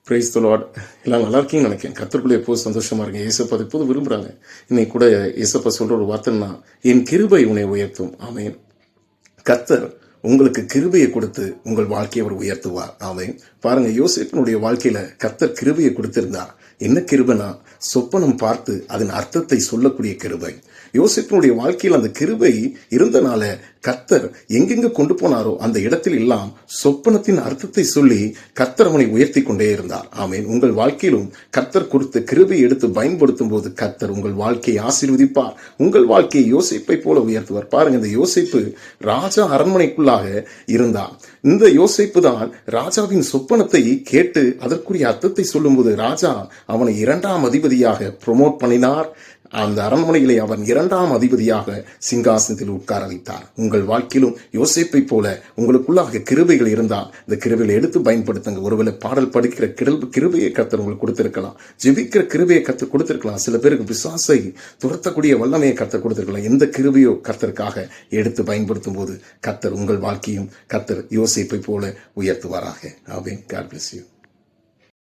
Praise the Lord. எல்லாம் நல்லா இருக்கீங்கன்னு நினைக்கிறேன். கர்த்தருக்குள்ள எப்போது சந்தோஷமா இருங்க. ஏசப்பா அதை எப்போது விரும்புகிறாங்க. இன்னைக்கு கூட ஏசப்பா சொல்கிற ஒரு வார்த்தைன்னா, என் கிருபை உன்னை உயர்த்தும். ஆமென். கர்த்தர் உங்களுக்கு கிருபையை கொடுத்து உங்கள் வாழ்க்கையை அவர் உயர்த்துவார். ஆமென். பாருங்க, யோசேப்பினுடைய வாழ்க்கையில கர்த்தர் கிருபையை கொடுத்திருந்தார். என்ன கிருபைனா, சொப்பனம் பார்த்து அதன் அர்த்தத்தை சொல்லக்கூடிய கிருபை. யோசேப்பினுடைய வாழ்க்கையில் அந்த கிருபை இருந்தனால கர்த்தர் எங்கெங்க கொண்டு போனாரோ அந்த இடத்தில் எல்லாம் சொப்பனத்தின் அர்த்தத்தை சொல்லி கர்த்தர் அவனை உயர்த்தி கொண்டே இருந்தார். ஆமென். உங்கள் வாழ்க்கையிலும் கர்த்தர் கொடுத்த கிருபை எடுத்து பயன்படுத்தும் போது கர்த்தர் உங்கள் வாழ்க்கையை ஆசீர்வதிப்பார். உங்கள் வாழ்க்கையை யோசேப்பை போல உயர்த்துவார். பாருங்க, இந்த யோசேப்பு ராஜா அரண்மனைக்குள்ளாக இருந்தார். இந்த யோசேப்பு தான் ராஜாவின் சொப்பனத்தை கேட்டு அதற்குரிய அர்த்தத்தை சொல்லும்போது ராஜா அவனை 2ஆம் அதிபதியாக ப்ரொமோட் பண்ணினார். அந்த அரண்மனையிலே அவன் 2ஆம் அதிபதியாக சிங்காசனத்தில் உட்கார வைத்தார். உங்கள் வாழ்க்கையிலும் யோசேப்பை போல உங்களுக்குள்ளாக கிருபைகள் இருந்தால் இந்த கிருபைகளை எடுத்து பயன்படுத்துங்க. ஒருவேளை பாடல் படிக்கிற கிருபையை கர்த்தர் உங்களுக்கு கொடுத்திருக்கலாம். ஜெபிக்கிற கிருபையை கர்த்தர் கொடுத்திருக்கலாம். சில பேருக்கு பிசாசை துரத்தக்கூடிய வல்லமையை கர்த்தர் கொடுத்திருக்கலாம். எந்த கிருபையோ கர்த்தருக்காக எடுத்து பயன்படுத்தும் போது கர்த்தர் உங்கள் வாழ்க்கையும் கர்த்தர் யோசேப்பை போல உயர்த்துவாராக. ஆமென். God bless you.